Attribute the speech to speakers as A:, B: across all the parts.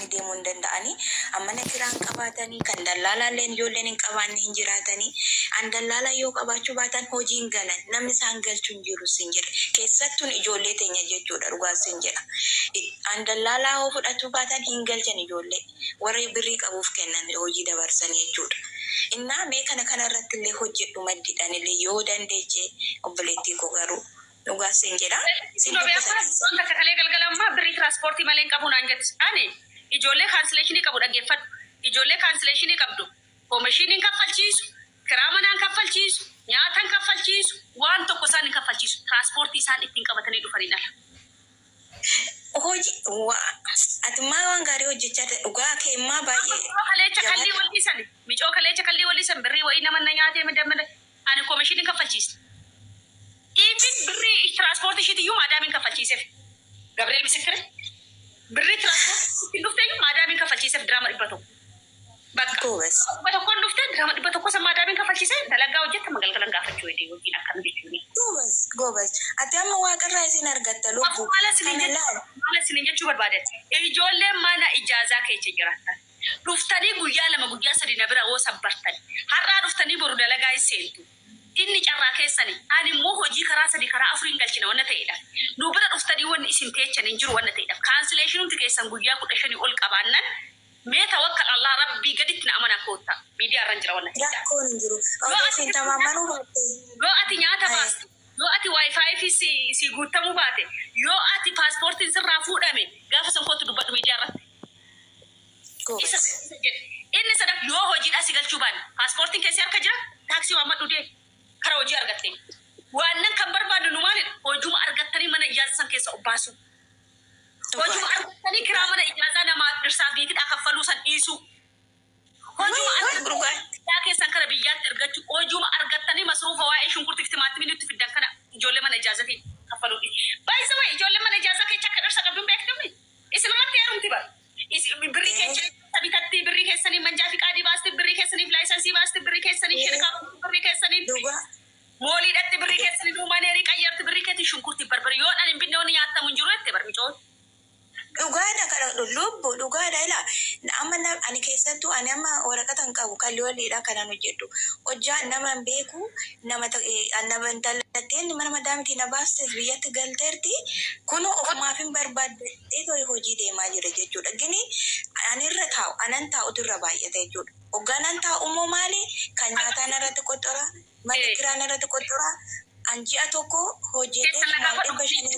A: qabatanii deemuu hin danda'anii amma na kiraan qabatanii kan dallaalaalleen ijoolleen hin qabaanne hin jiraatanii an dallaala yoo qabaachuu baatan hojii hin galan namni isaan galchuu hin jiru sin jedha keessattuun ijoollee teenya jechuudha dhugaa sin jedha an dallaalaa hoo fudhachuu baatan hin galchan ijoollee warri birrii qabuuf kennan hojii dabarsanii jechuudha. Innaa mee kana irratti illee hojjedhu maddiidhaan illee yoo dandeeche obboleettii koo garuu dhugaa sin jedha.
B: Wanta kakalee galgalammaa birrii tiraanspoortii malee hin qabu naan jettis ani ijoollee kaansileeshinii qabu dhaggeeffadhu. Ijoollee kaansileeshinii qabdu oomishiin kaffalchiisu kiraa manaan kaffalchiisu nyaatan kaffalchiisu waan tokko isaan hin kaffalchiisu tiraanspoortii isaan ittiin qabatanii dhufanii dhala.
A: Hojii atumaa waan gaarii hojjechaa dhugaa keemmaa baay'ee.
B: Kaleecha kallii wallisan micoo kaleecha kallii wallisan birrii wayii nama na nyaatee midhamne ani oomishiin kaffalchiisa. Even birrii tiraanspoortii ishiitiyyuu maadaamiin kaffalchiiseef Gabriel Misikire birrii tiraanspoortii dhuftee maadaamiin kaffalchiiseef diraama 100 bakka tokkoon dhuftee diraama 100 san maadaamiin kaffalchiisee dalagaa hojjetta magalgalan gaafachuu weedii hojiin akkam jechuuni.
A: Gobas ati amma waaqarraa isin argatta lubbuu kana laal
B: maala sinin jechuu barbaadan ijoolleen mana ijaazaa keessa jiraatan dhuftanii guyyaa 2 guyyaa 3 na bira woo sabbartan har'aa dhuftanii boru dalagaa iseentu inni carraa keessanii ani immoo hojii karaa 3 karaa 4 galchina wanna ta'edha nu bira dhuftanii wanni isin teechan hin jiru wanna ta'edha kaansileeshinuuti keessan guyyaa 15 ol qabaannan mee tawakkal Allah rabbii gaditti na amana koota miidiyaa irra jira wanna ta'edha
A: rakkoon hin jiru odeeffin tamaamanuu baate
B: yoo ati nyaata baaste yoo ati wifi fi si guutamuu baate yoo ati paaspoortiin sirraa fuudhame gaafa san kootu dubbadhu miidiyaa irratti inni sadak yoo hojiidhaa si galchuu baanne paaspoortiin keessi harka jira taaksii waan madhu deemu kara hojii argatte waan kan barbaadu nu maalidha hojuma argattanii mana ijaazaa san keessa obbaasu hojuma argattanii kiraa mana ijaazaa namaa dhirsaaf beekidhaa kaffaluu san dhiisu hojuma argattanii keessan kara biyyaatti argachuu hojuma argattanii masruufa waa'ee shunkurtiif timaatimii nutti fiddan kana ijoollee mana ijaazatiin kaffaluu dhiisu baay'isa waa'ee ijoollee mana ijaazaa keessa akka dhirsa qabduun beektamne isinumatti heerumti bara birrii keessa bitatti birrii keessanii manjaa fi qaadii baasti birrii keessaniif laayisansii baasti birrii keessanii shirkaa birrii keessaniif mooliidhatti birrii keessanii duumaneerii qayyarti birrii keetti shunkurti barbari yoo dhan hin binne wani nyaattamu hin jiru jette barmicoon.
A: Dhugaadha kana lubbu dhugaadha ilaa amma ani keessattuu ani amma waraqata hin qabu kalli waliidha kanaan hojjedhu hojjaa nama hin beeku nama intallatteen mana madaamitii na baastes biyyatti galteerti kun ofumaaf hin barbaadde hojii deemaa jira jechuudha gini anirra taa'u anan taa'utu irra baay'ata jechuudha hogganan taa'ummoo maali kan nyaataan irratti qoxxora mana kiraan irratti qoxxora anji'a tokko hojjetee maal dhibba shanii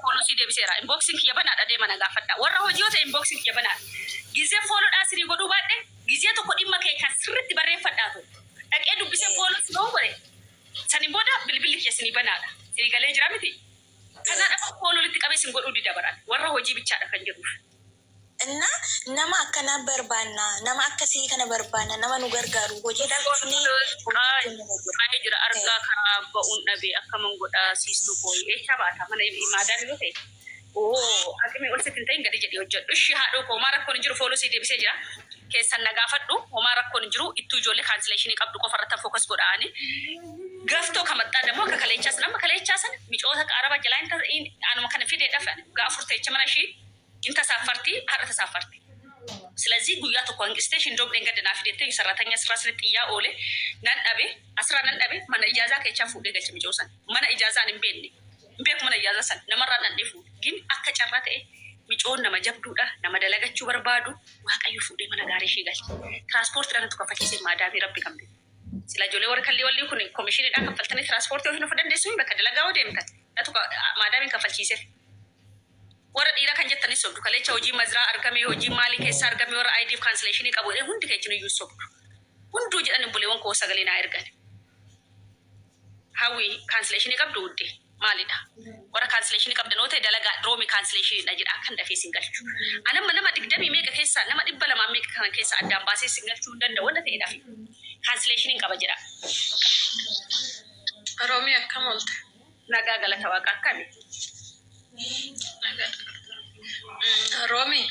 B: poolisii deebiseera inboksiin kiyya banaadha deemana gaafadha warra hojii yoo ta'e inboksiin kiyya banaadha gizee foolodhaa sirii godhuu baadhe gizee tokko dhimma kee kan sirritti barreeffadhaatu dhaqee dubbisee poolisii yoo godhe saniin booda bilbilli kiyya sinii banaadha sirii galee jira miti kanaadhaaf poololitti qabee sin godhuu dida baraan warra hojii bichaadha kan jedhuuf.
A: Inna nama akkana barbaanna nama akkasii kana barbaanna nama nu gargaaru hojiidhaaf
B: ni jira argaa karaa ba'uun dhabee akkaman godhaa siistuu kooyi eechaa baata mana maadaan yoo ta'e aqimee ol sitti hin ta'in gadi jedhee hojjedhu ishii haadhoo koo homaa rakkoon hin jiru poolisii deebisee jira keessan na gaafadhu homaa rakkoon hin jiru ittuu ijoollee kaansileeshinii qabdu qofa irratti fookas godhaani gaftoo kamaxxaa dammoo akka kaleechaas nama kaleechaasan micoota araba jalaa anuma kana fideedhaaf gaafur teecha mana ishii inta safarti harata safarti ስለዚህ ጉያ ተቆን ስቴሽን ጆብ ደንገ ደና ፊደተ ሰራተኛ ስራ ስለጥያ ኦሌ ናንዳቤ አስራ ናንዳቤ ማና ኢጃዛ ከቻፉ ደገች ሚጆሳን ማና ኢጃዛን እንበልኒ እንበክ ማና ኢጃዛሰን ነመራ ናንዴፉ ግን አከጨራተ ሚጮን ነመጀብዱዳ ነመደለገቹ በርባዱ ዋቀዩ ፉዴ ማና ጋሪ ሺጋል ትራንስፖርት ዳንቱ ከፈኪሴ ማዳቢ ረብ ከምቢ ስለጆሌ ወርከሊ ወሊ ኩኒ ኮሚሽን ዳ ከፈልተኒ ትራንስፖርት ይሁን ፈደንደሱ በከደለጋ ወደምከት አቱ ማዳቢን ከፈልቺሴ warra dhiira kan jettanis sobdu kalecha hojii mazraa argame hojii maalii keessa argame warra IDF cancellation qabu hundi keechinu iyyuu sobdu hunduu jedhan buleewwan koo sagalee naa ergan hawi cancellation qabdu udde maalidha warra cancellation qabdan oo ta'e dalagaa roomi cancellation dha jedha kan dafee singalchu anamma nama digdami meeqa keessa nama 200 meeqa kan keessa addaan baasee singalchuu danda'u wanda ta'e dafi cancellation qaba jedha roomi akkam olte nagaa galata waaqa akkami Romi,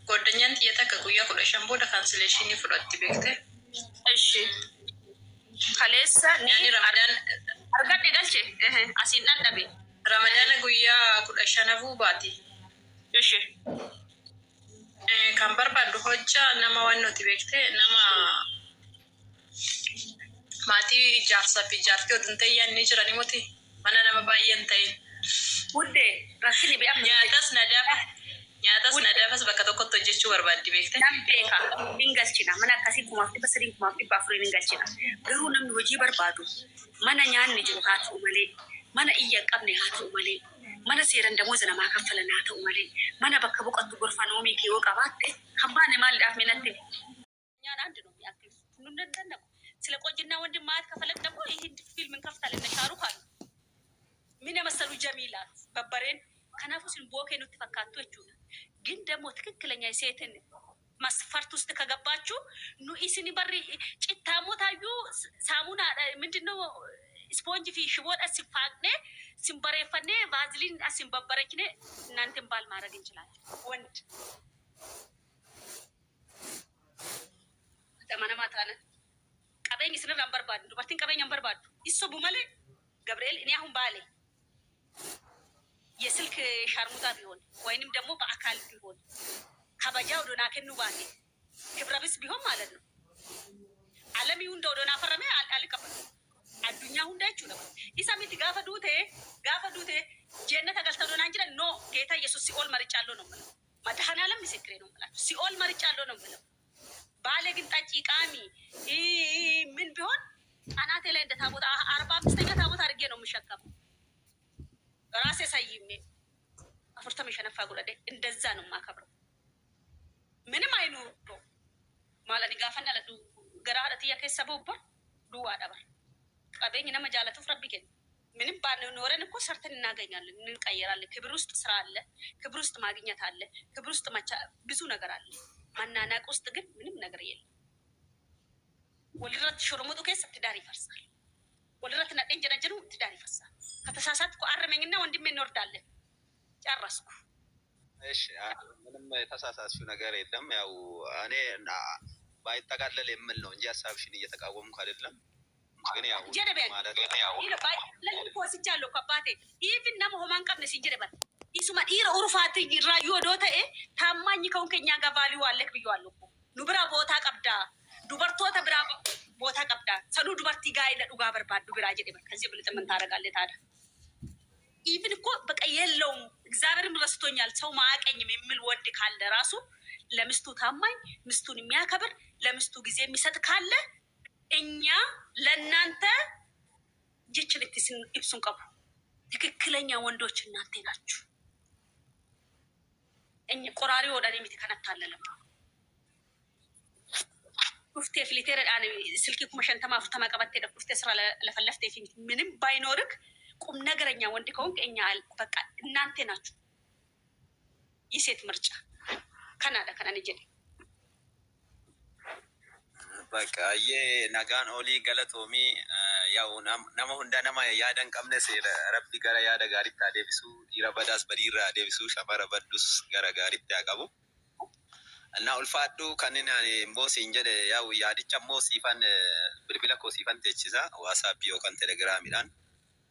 B: goddanyan tiyata ka guyyaa 15 booda cancellation fudhatti beekte. Eshi. Kaleessa ni Ramadan argadde galche asin nan dhabe. Ramadan guyyaa 15 baati. Eshi.
C: kan barbaadu hojja nama waan nuti beekte nama maatii ijaarsaa fi ijaartii oduun ta'e ni jirani muti mana nama baay'een ta'e.
B: Wuddee rakkini bi'a
C: nyaatas nadaafas bakka tokkotti hojjechuu barbaaddi beekte.
B: Nam beeka hin galchina mana akkasii 3,400 hin galchina. Garuu namni hojii barbaadu mana nyaanni jiru haa ta'u malee mana iyya hin qabne haa ta'u malee mana seeran damooza namaa kaffalan haa ta'u malee mana bakka boqottu gorfanoomii kee yoo qabaatte kan baane maaliidhaaf minatti nyaan አንድ ነው የሚያክል ሁሉን እንደነቁ ስለ ቆንጅና ወንድም ማት ከፈለግ ደግሞ ይሄን ፊልም እንከፍታለን ነሻሩ ካሉ ምን የመሰሉ ጀሚላት በበሬን ከናፉ ሲል ቦኬ ነው ተፈካቱ እቹ ግን ደግሞ ትክክለኛ የሴትን መስፈርት ውስጥ ከገባችሁ ኑ ኢስኒ በሪ ጭታሞ ታዩ ሳሙና ምንድነው ስፖንጅ ፊ ሽቦን አስፋቅኔ ሲምበሬፈኔ ቫዝሊን አሲምበበረክኔ እናንተን ባል ማድረግ እንችላለን ወንድ ተማና ማታነ ቀበኝ ስለ አንበርባዱ ዱባቲን ቀበኝ አንበርባዱ ይሶቡ ማለ ገብርኤል እኔ አሁን ባሌ የስልክ ሻርሙጣ ቢሆን ወይንም ደግሞ በአካል ቢሆን ከበጃው ዶና ከኑ ባቴ ክብረብስ ቢሆን ማለት ነው ዓለም ይሁን ዶና ፈረመ አልቀበል አዱኛ ሁንዳቹ ነው ኢሳሚት ጋፈ ዱቴ ጀነት አገልተ ዶና እንጂ ኖ ጌታ ኢየሱስ ሲኦል መርጫለሁ ነው ማለት መድኃኔዓለም ምስክሬ ነው ማለት ሲኦል መርጫለሁ ነው ማለት ባለ ግን ጠጪ ቃሚ ምን ቢሆን አናቴ ላይ እንደ ታቦት 45ኛ ታቦት አድርጌ ነው የምሸከመው ራሴ ሳይሜ አፍርተም የሸነፋ ጉለደ እንደዛ ነው የማከብረው ምንም አይኑር ማለት ጋፈና ለዱ ገራሃት ያከሰበውባ ዱዋ ዳባ ቀበኝ ነመ ጃለቱ ፍረብከን ምንም ባንኖረን እኮ ሰርተን እናገኛለን እንቀየራለን ክብር ውስጥ ስራ አለ ክብር ውስጥ ማግኘት አለ ክብር ውስጥ ብዙ ነገር አለ ማናናቅ ውስጥ ግን ምንም ነገር የለም ወልረት ሽሩሙጡ ከሰ ትዳር ይፈርሳል ወልረት ነቀኝ ጀነጀኑ ትዳር ይፈርሳል ከተሳሳትኩ አረመኝና ወንድሜ እንወርዳለን ጨረስኩ
D: እሺ ምንም የተሳሳትሽው ነገር የለም ያው እኔ ባይጠቃለል የምል ነው እንጂ ሐሳብሽን እየተቃወምኩ አይደለም ግን ያው ማለት ያው ለምን ኮስቻለሁ ከአባቴ ኢቭን ነም ሆማን ቀብነ ሲጀደበት ኢሱማ ኢራ ኡርፋት ይራዩ ዶታኤ ታማኝ ከሆንከኛ ጋር ቫልዩ አለክ ብየዋለሁ እኮ ዱብራ ቦታ ቀብዳ ዱበርቶታ ብራ ቦታ ቀብዳ ሰዱ ዱበርቲ ጋር ለዱጋ በርባዱ ብራ ጀደ ከዚህ ብልጥ ምን ታረጋለህ ታዲያ ኢቭን እኮ በቃ የለውም እግዚአብሔርም ረስቶኛል ሰው ማያቀኝም የሚል ወንድ ካለ ራሱ ለምስቱ ታማኝ ምስቱን የሚያከብር ለምስቱ ጊዜ የሚሰጥ ካለ እኛ ለእናንተ ጅችልት ይብሱን ቀቡ ትክክለኛ ወንዶች እናንተ ናችሁ እኛ ቆራሪ ወዳኔ ምትከነታለለም ኡፍቴ ፍሊቴር አነ ስልኪ ኩመሸንተማ ፍተማ ቀበቴ ደፍቴ ስራ ለፈለፍቴ ፊት ምንም ባይኖርክ ቁም ነገረኛ ወንድ ከሆንክ እኛ በቃ እናንተ ናችሁ የሴት ምርጫ ከናዳ ከናን ጀዲ በቃ የናጋን ኦሊ ገለቶሚ ያው ነማ ሁንዳ ነማ ያደን ቀምነ ሲለ ረቢ ገራ ያደ ጋሪታ ደብሱ ይረበዳስ በዲራ ደብሱ ሸፈረ በዱስ ገራ ጋሪታ ያቀቡ እና ኡልፋዱ ከነና ሞሲ እንጀደ ያው ያዲቻ ሞሲፋን ብልብላ ኮሲፋን ተችዛ ዋትስአፕ ዮካን ቴሌግራም ይላል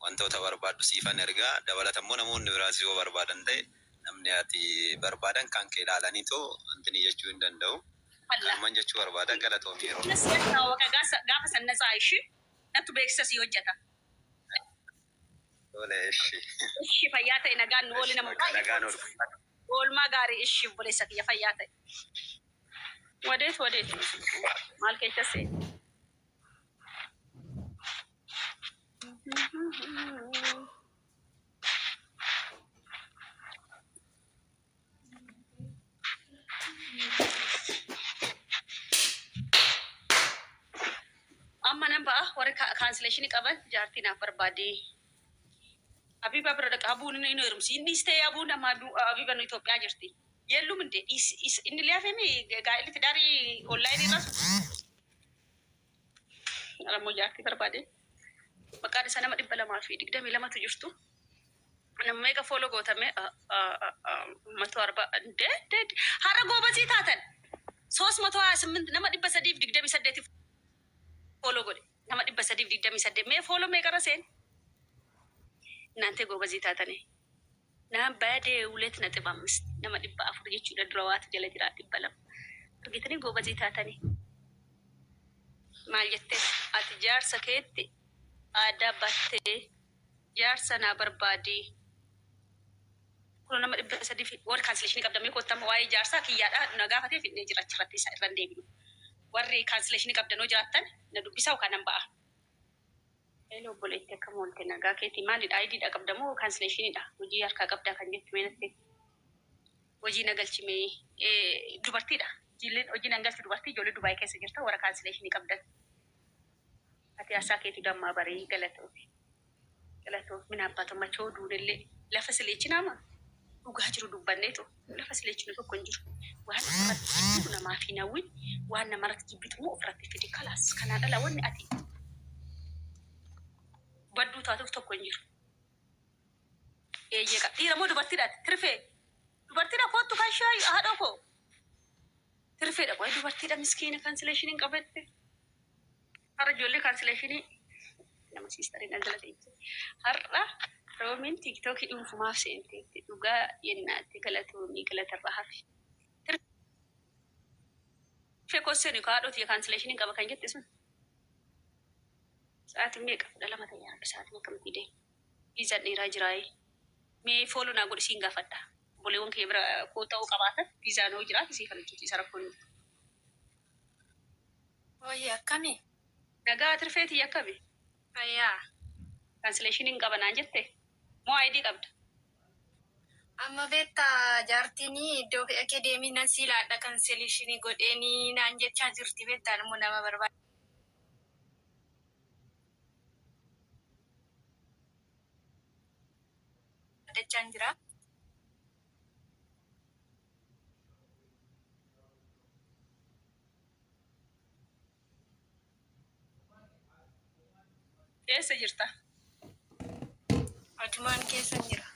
D: wantoota barbaaddu siifan ergaa dabalatammoo namoonni biraas yoo barbaadan ta'e namni ati barbaadan kan kee ilaalaniitoo antini jechuu hin danda'u. Kanumaan jechuu barbaadan galatoomi yeroo.
B: Gaafa san nasaa ishi nattu beeksisa si hojjeta.
D: Tole ishi.
B: Ishi fayyaa ta'e nagaan nu ooli nama baay'ee. Nagaan oolu. Oolmaa gaarii ishi obboleessa kiyya fayyaa ta'e. Wadeet maal keessa seeti? amma namba warra cancellation qaban jaartiin barbaade Abiba bira qabuun inni hirumsi inni istee abuun amma Abiba no Itoophiyaa jirti yellum inde inni liafemi gaa'ilti darii online irras alamo jaartii barbaade maqaan isa nama 222 jirtu nama meeqa follow gootame 140 dead har'a goobasii taatan 328 nama 328 follow godhe nama 328 mee follow meeqa raseen እናንተ ጎበዝ ታተኔ ናም ባዴ 2.5 nama 400 jechuudha durawaatu jala jira 200 argitanii goobazii taatanii maal jettee ati jaarsa keetti aadaa battee jaarsa naa barbaadii kun nama 300 warri cancellation qabdamee kottama waa'ee jaarsaa kiyyaadha na gaafatee fidnee jira achirratti isa irraan deebinu warri cancellation qabdanoo jiraattan na dubbisaa yookaan nan ba'a. Hello boleetti akka moolte nagaa keetii maalidha IDdha qabdamoo cancellationidha hojii harkaa qabdaa kan jettu meenatti hojii nagalchimee dubartiidha jilleen hojii nagalchi dubartii ijoollee Dubaay keessa jirta warra cancellation qabdan ati asaa keetii dammaa barii galatoo min abbaatu machoo duudillee lafa sileechinaama dhugaa jiru dubbanneetu lafa sileechinu tokko hin jiru waan irratti namaa fi nawwin waan namarratti jibbitu moo ofirratti fide kalaas kanaa dhala wanni ati baddu taatuuf tokko hin jiru. Eeyyee dhiira moo dubartiidhaati tirfee dubartiidha kootu kan shaayi haadha koo tirfeedha qoy dubartiidha miskiina cancellation qabatte har'a ijoollee cancellation nama siistariin daldala ta'e har'a roomin tiiktookii dhuunfumaaf seenteetti dhugaa yennaatti galatoomii galatarraa hafi tirfee kosseen kaadhooti cancellation qaba kan jette sun sa'aatiin meeqa 2 ta'e har'a sa'aatiin akkamitti deemu viizaan dheeraa jiraayi mee fooloo naa godhisiin gaafadha boleewwan kee bira koo ta'uu qabaatan viizaan hoo jiraate siif hojjechiisa rakkoon
E: Oye, akkami?
B: nagaa tirfeetii akkami
E: Fayyaa.
B: cancellation qabanaan jette moo ID qabda
E: Amma beektaa jaartiinii iddoo fe'akee deemii nan siilaadha cancellation godheenii naan jechaa jirti beektaa immoo nama barbaada. Dachaan jira.
B: eessa jirta
E: Adumaan keessa jira.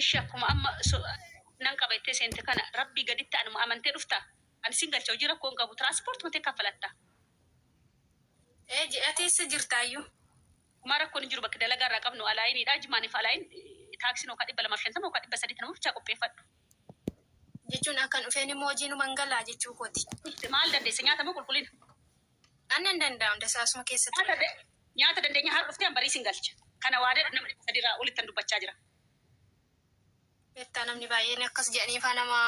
B: ishi akkuma amma nan qabattee seente kana rabbii gaditti anuma amantee dhufta ani sin galcha hojii rakkoon qabu transport matee kaffalatta
E: Ji'a teessa jirtaayyuu.
B: kuma rakkoon hin jiru bakka dalagaa irraa qabnu alaayiniidha jimaaniif alaayin taaksiin okaa 250 okaa 300 nama bichaa qopheeffadhu
E: Jechuun akkan dhufeen immoo hojiin mangalaa jechuu kooti.
B: maal dandeessa nyaata moo qulqullina
E: Annan danda'amu dasaasuma keessatti.
B: nyaata dandeenya har dhuftee an barii sin galcha kana waadee nama 300 irraa olittan dubbachaa jira
E: Beektaa namni baay'een akkas jedhaniifaa nama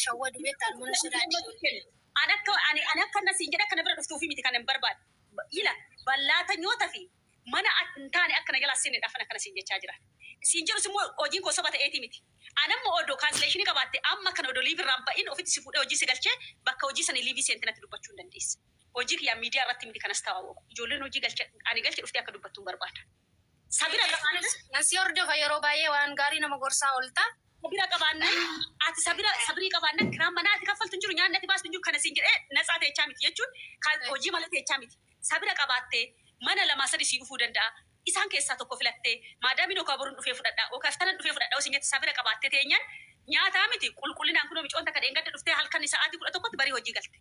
E: shawwadu beektaa nama sodaachisa.
B: ani akka nasiin jedha kana bira dhuftuufi miti kan hin barbaade ila ballaata nyoota fi mana hin taane akkana jalaa sinni dhafan akkana siin jechaa jira siin jedhus immoo hojiin koo soba ta'eeti miti anamma odoo cancellation qabaatte amma kana odoo liivi irraan ba'in ofitti si fuudhee hojii si galchee bakka hojii sanii liivii seentinatti dubbachuu hin dandeessa hojii kiyyaa miidiyaa irratti miti kanas ta'aa ijoolleen hojii galche ani galche dhuftee akka dubbattu hin barbaada sabira qabaanna
E: Nasi hordofa yeroo baay'ee waan gaarii nama gorsaa oolta.
B: sabira qabaanna ati sabrii qabaanna kiraan manaa ati kaffaltu hin jiru nyaanni ati baastu hin jiru kana siin jedhee natsaa ta'echaa miti jechuun hojii mala ta'echaa miti sabira qabaattee mana 2-3 sii dhufuu danda'a isaan keessaa tokko filattee maadaamiin okaa boruun dhufee fudhadhaa okaa iftanan dhufee fudhadhaa osin jette sabira qabaattee teenyaan nyaataa miti qulqullinaan kunoo micoon takka dheengadda dhuftee halkan sa'aatii 11 barii hojii galte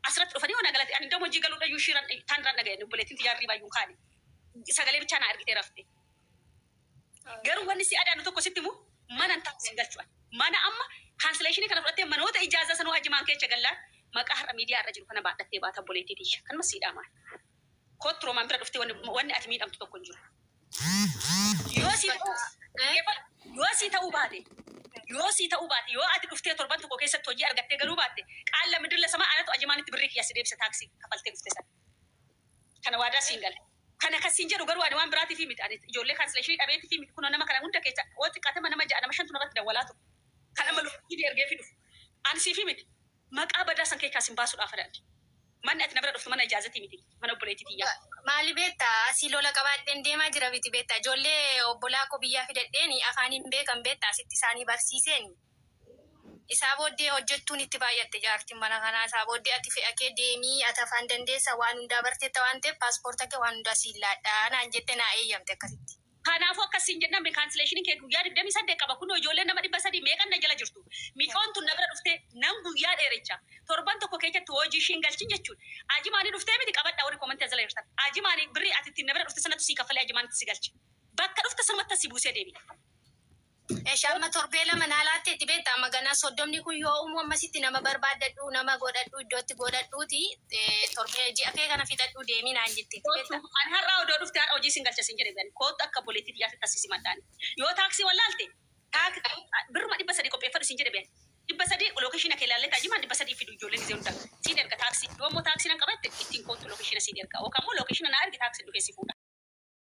B: asirratti dhufanii hona galate ani hojii galuudha yuu shiiran taaniraan dhaga'e obboleettiin xiyyaarrii baay'uun kaane sagalee bichaa naa argitee rafte garuu wanni si adaanu tokko sitti mu mana taasisin galchuudhaan mana amma cancellation kana fudhattee manoota ijaazaa sanuu ajimaan keessa gallaan maqaa har'a miidiyaa irra jiru kana baadhattee baata obboleettii tiyya kan masiidhaa maal kottu roomaan bira dhuftee wanni ati miidhamtu tokko hin jiru. Yoo sii ta'uu baate yoo ati dhuftee torban tokko keessatti hojii argattee galuu baatte qaalla midilla samaa anatu ajimaanitti birrii kiyya si deebisa taaksii kafaltee dhufte sana. Kana waadaa siin gale. Kana akkasiin jedhu garuu ani waan biraatii fi miti ani ijoollee cancellation dhabeetii fi miti kunoo nama kana hunda keessa oo xiqqaatama nama 6 nama 5 namatti dawwalaa ture. Kana maluufi ergee fi dhufu. Ani sii fi miti maqaa badaa san keessaa sin baasuudhaaf adda. Manni ati na bira dhuftu mana ijaazatii miti mana obboleettii tiyyaa.
E: Maali beektaa asii lola qabaadheen deemaa jira biti beektaa ijoollee obbolaa koo biyyaa fidadheeni afaaniin beekan beektaa asitti isaanii barsiiseeni. Isaa booddee hojjechuun itti baay'atte jaartiin mana kanaa isaa booddee ati fe'akee deemii ati afaan dandeessa waan hundaa barteetta waan ta'eef paaspoorta kee waan hundaa siillaadhaa naan jette naa eeyyamte akkasitti.
B: Kanaafuu akkasiin jennaan cancellation kee guyyaa 28 qaba kunoo ijoolleen nama 300 meeqan na jala jirtu. Micoon tun na bira dhuftee nan guyyaa dheerecha torban tokko keessatti hojii ishiin galchin jechuun ajimaanii dhuftee miti qabadhaa warri komantii jala jirtan ajimaanii birrii ati ittiin na bira dhufte sanatti sii kaffalee ajimaanitti si galchi bakka dhufte sanatti si buusee deebi'a.
E: Shamma torbee lama naalaatti itti beektaa magana soddomni kun yoo uumu ammasitti nama barbaadadhu nama godhadhu iddootti godhadhuuti torbee ji'a kee kana fixadhu deemii naan jetti.
B: Ani har'aa odoo dhufte har'a hojii sin galcha sin jedhe bani kootu akka boleetti biyyaa taasisi maddaani. Yoo taaksii wallaalte birruma 300 qopheeffadhu sin jedhe bani. 300 lookeshina kee ilaallee taajimaan 300 fidu ijoolleen gisee hunda. Siin erga taaksii yoo immoo taaksii nan qabatte ittiin kootu lookeshina siin erga. Yookaan immoo lookeshina naa ergi taaksii dhufee si fuudha.